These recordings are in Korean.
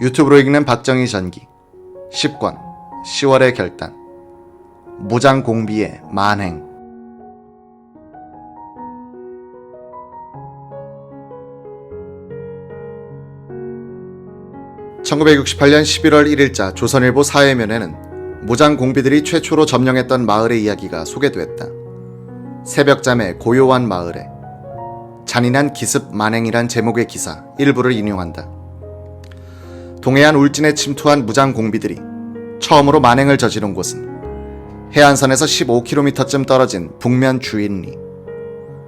유튜브로 읽는 박정희 전기 10권 10월의 결단 무장공비의 만행 1968년 11월 1일자 조선일보 사회면에는 무장공비들이 최초로 점령했던 마을의 이야기가 소개됐다. 새벽잠의 고요한 마을에 잔인한 기습 만행이란 제목의 기사 일부를 인용한다. 동해안 울진에 침투한 무장공비들이 처음으로 만행을 저지른 곳은 해안선에서 15km쯤 떨어진 북면 주인리,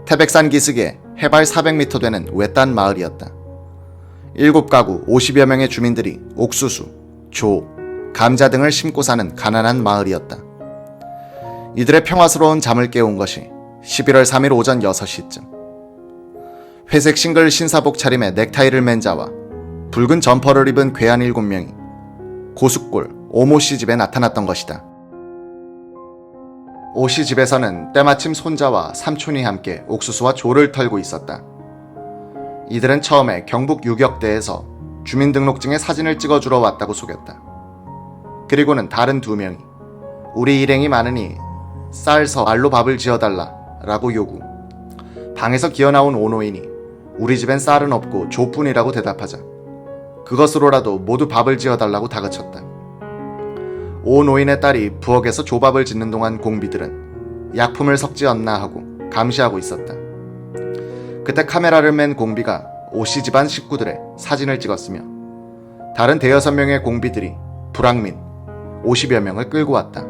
태백산 기슭에 해발 400m 되는 외딴 마을이었다. 7가구 50여 명의 주민들이 옥수수, 조, 감자 등을 심고 사는 가난한 마을이었다. 이들의 평화스러운 잠을 깨운 것이 11월 3일 오전 6시쯤 회색 싱글 신사복 차림에 넥타이를 맨 자와 붉은 점퍼를 입은 괴한 7명이 고숫골 오모씨 집에 나타났던 것이다. 오씨 집에서는 때마침 손자와 삼촌이 함께 옥수수와 조를 털고 있었다. 이들은 처음에 경북 유격대에서 주민등록증에 사진을 찍어주러 왔다고 속였다. 그리고는 다른 2명이 우리 일행이 많으니 쌀서 말로 밥을 지어달라 라고 요구. 방에서 기어나온 오노인이 우리 집엔 쌀은 없고 조뿐이라고 대답하자 그것으로라도 모두 밥을 지어달라고 다그쳤다. 오노인의 딸이 부엌에서 조밥을 짓는 동안 공비들은 약품을 섞지 않나 하고 감시하고 있었다. 그때 카메라를 맨 공비가 오씨 집안 식구들의 사진을 찍었으며 다른 5명의 공비들이 불황민 50여 명을 끌고 왔다.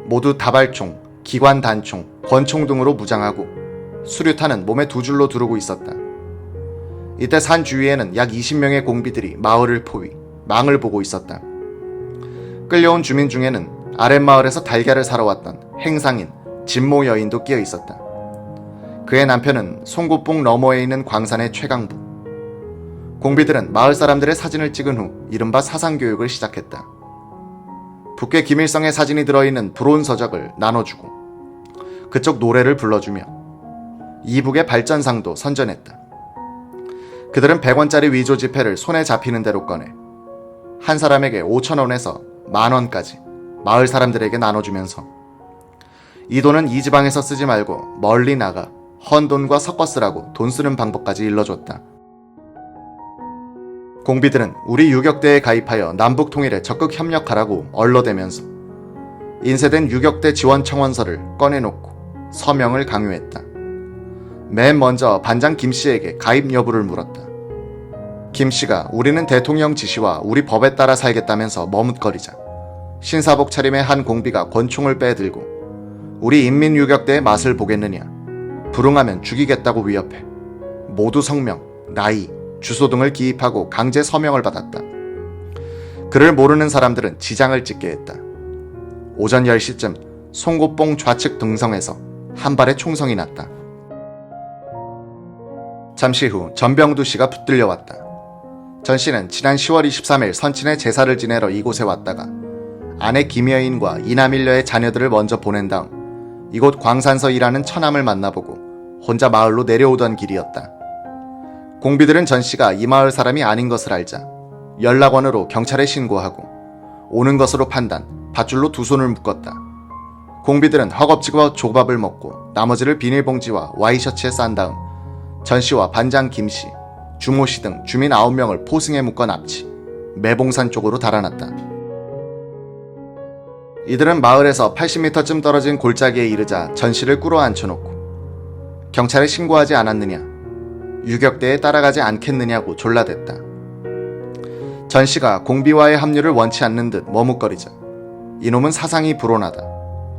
모두 다발총, 기관단총, 권총 등으로 무장하고 수류탄은 몸에 2줄로 두르고 있었다. 이때 산 주위에는 약 20명의 공비들이 마을을 포위, 망을 보고 있었다. 끌려온 주민 중에는 아랫마을에서 달걀을 사러 왔던 행상인 진모 여인도 끼어 있었다. 그의 남편은 송곳봉 너머에 있는 광산의 최강부. 공비들은 마을 사람들의 사진을 찍은 후 이른바 사상교육을 시작했다. 북괴 김일성의 사진이 들어있는 불온서적을 나눠주고 그쪽 노래를 불러주며 이북의 발전상도 선전했다. 그들은 100원짜리 위조 지폐를 손에 잡히는 대로 꺼내 한 사람에게 5,000원에서 10,000원까지 마을 사람들에게 나눠주면서 이 돈은 이 지방에서 쓰지 말고 멀리 나가 헌돈과 섞어 쓰라고 돈 쓰는 방법까지 일러줬다. 공비들은 우리 유격대에 가입하여 남북 통일에 적극 협력하라고 얼러대면서 인쇄된 유격대 지원 청원서를 꺼내놓고 서명을 강요했다. 맨 먼저 반장 김씨에게 가입 여부를 물었다. 김씨가 우리는 대통령 지시와 우리 법에 따라 살겠다면서 머뭇거리자 신사복 차림의 한 공비가 권총을 빼들고 우리 인민유격대의 맛을 보겠느냐, 불응하면 죽이겠다고 위협해 모두 성명, 나이, 주소 등을 기입하고 강제 서명을 받았다. 그를 모르는 사람들은 지장을 찍게 했다. 오전 10시쯤 송곳봉 좌측 등성에서 한 발의 총성이 났다. 잠시 후 전병두 씨가 붙들려 왔다. 전 씨는 지난 10월 23일 선친의 제사를 지내러 이곳에 왔다가 아내 김여인과 이남일녀의 자녀들을 먼저 보낸 다음 이곳 광산서 일하는 처남을 만나보고 혼자 마을로 내려오던 길이었다. 공비들은 전 씨가 이 마을 사람이 아닌 것을 알자 연락원으로 경찰에 신고하고 오는 것으로 판단, 밧줄로 2손을 묶었다. 공비들은 허겁지겁 조밥을 먹고 나머지를 비닐봉지와 와이셔츠에 싼 다음 전 씨와 반장 김 씨, 주모 씨 등 주민 9명을 포승에 묶어 납치, 매봉산 쪽으로 달아났다. 이들은 마을에서 80m쯤 떨어진 골짜기에 이르자 전 씨를 꿇어 앉혀놓고 경찰에 신고하지 않았느냐, 유격대에 따라가지 않겠느냐고 졸라댔다. 전 씨가 공비와의 합류를 원치 않는 듯 머뭇거리자 이놈은 사상이 불온하다,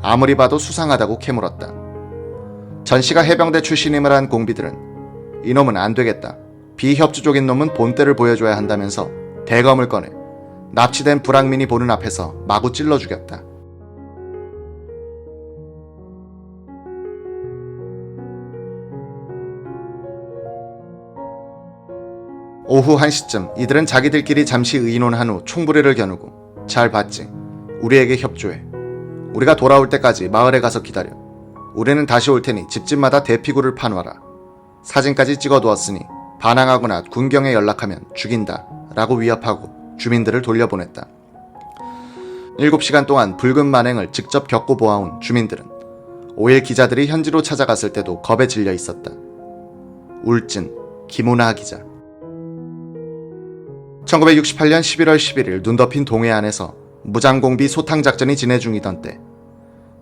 아무리 봐도 수상하다고 캐물었다. 전 씨가 해병대 출신임을 한 공비들은 이놈은 안 되겠다, 비협조적인 놈은 본때를 보여줘야 한다면서 대검을 꺼내 납치된 불황민이 보는 앞에서 마구 찔러 죽였다. 오후 1시쯤 이들은 자기들끼리 잠시 의논한 후 총부리를 겨누고 잘 봤지? 우리에게 협조해. 우리가 돌아올 때까지 마을에 가서 기다려. 우리는 다시 올 테니 집집마다 대피구를 파놔라. 사진까지 찍어두었으니 반항하거나 군경에 연락하면 죽인다 라고 위협하고 주민들을 돌려보냈다. 7시간 동안 붉은 만행을 직접 겪고 보아온 주민들은 5일 기자들이 현지로 찾아갔을 때도 겁에 질려 있었다. 울진 김우나 기자. 1968년 11월 11일 눈 덮인 동해안에서 무장공비 소탕작전이 진행 중이던 때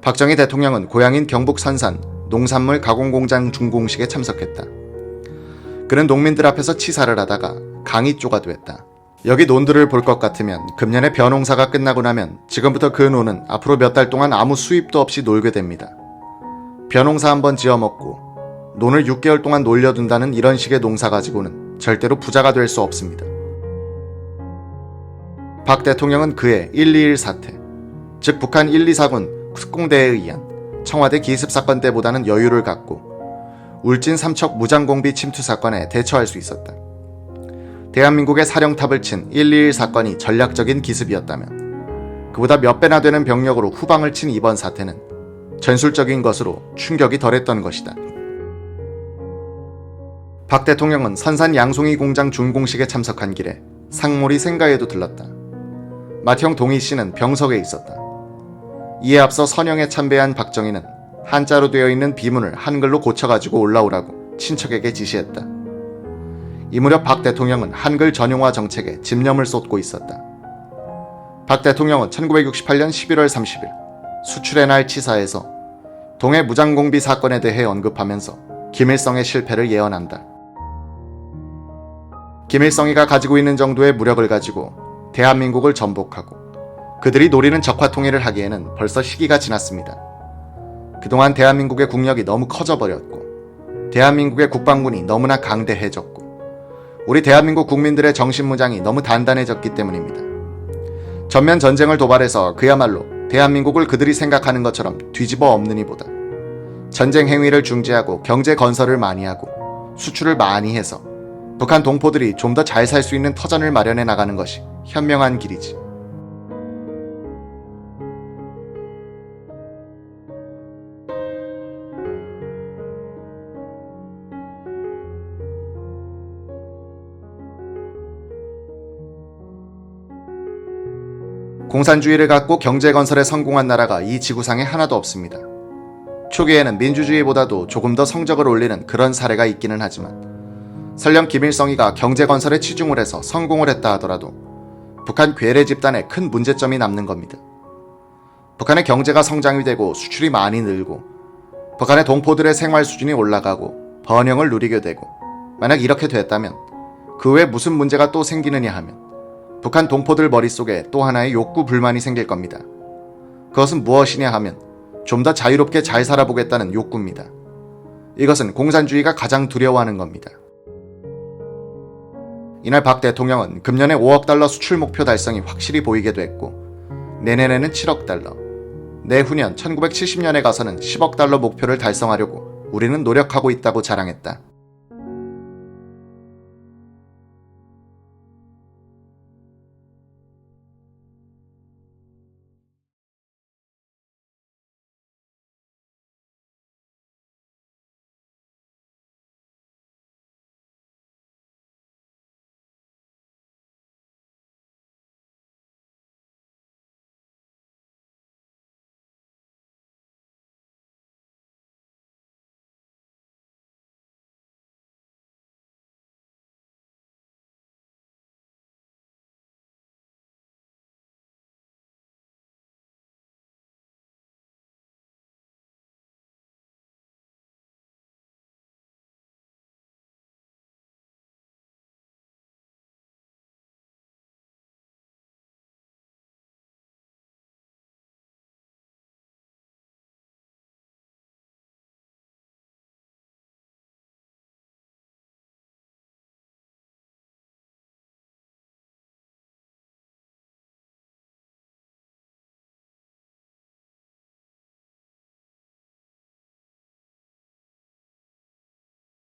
박정희 대통령은 고향인 경북 선산 농산물 가공공장 준공식에 참석했다. 그는 농민들 앞에서 치사를 하다가 강이 쪼가두었다. 여기 논들을 볼 것 같으면 금년에 벼농사가 끝나고 나면 지금부터 그 논은 앞으로 몇 달 동안 아무 수입도 없이 놀게 됩니다. 벼농사 한번 지어먹고 논을 6개월 동안 놀려둔다는 이런 식의 농사 가지고는 절대로 부자가 될 수 없습니다. 박 대통령은 그해 121 사태, 즉 북한 124군 특공대에 의한 청와대 기습 사건 때보다는 여유를 갖고 울진 삼척 무장공비 침투 사건에 대처할 수 있었다. 대한민국의 사령탑을 친 121 사건이 전략적인 기습이었다면 그보다 몇 배나 되는 병력으로 후방을 친 이번 사태는 전술적인 것으로 충격이 덜했던 것이다. 박 대통령은 선산 양송이 공장 준공식에 참석한 길에 상몰이 생가에도 들렀다. 맏형 동희 씨는 병석에 있었다. 이에 앞서 선영에 참배한 박정희는 한자로 되어 있는 비문을 한글로 고쳐가지고 올라오라고 친척에게 지시했다. 이 무렵 박 대통령은 한글 전용화 정책에 집념을 쏟고 있었다. 박 대통령은 1968년 11월 30일 수출의 날 치사에서 동해 무장공비 사건에 대해 언급하면서 김일성의 실패를 예언한다. 김일성이가 가지고 있는 정도의 무력을 가지고 대한민국을 전복하고 그들이 노리는 적화통일을 하기에는 벌써 시기가 지났습니다. 그동안 대한민국의 국력이 너무 커져버렸고 대한민국의 국방군이 너무나 강대해졌고 우리 대한민국 국민들의 정신무장이 너무 단단해졌기 때문입니다. 전면 전쟁을 도발해서 그야말로 대한민국을 그들이 생각하는 것처럼 뒤집어 엎느니보다 전쟁 행위를 중지하고 경제 건설을 많이 하고 수출을 많이 해서 북한 동포들이 좀 더 잘 살 수 있는 터전을 마련해 나가는 것이 현명한 길이지. 공산주의를 갖고 경제건설에 성공한 나라가 이 지구상에 하나도 없습니다. 초기에는 민주주의보다도 조금 더 성적을 올리는 그런 사례가 있기는 하지만 설령 김일성이가 경제건설에 치중을 해서 성공을 했다 하더라도 북한 괴뢰 집단에 큰 문제점이 남는 겁니다. 북한의 경제가 성장이 되고 수출이 많이 늘고 북한의 동포들의 생활 수준이 올라가고 번영을 누리게 되고 만약 이렇게 됐다면 그 외에 무슨 문제가 또 생기느냐 하면 북한 동포들 머릿속에 또 하나의 욕구 불만이 생길 겁니다. 그것은 무엇이냐 하면 좀 더 자유롭게 잘 살아보겠다는 욕구입니다. 이것은 공산주의가 가장 두려워하는 겁니다. 이날 박 대통령은 금년에 5억 달러 수출 목표 달성이 확실히 보이게 됐고 내년에는 7억 달러, 내후년 1970년에 가서는 10억 달러 목표를 달성하려고 우리는 노력하고 있다고 자랑했다.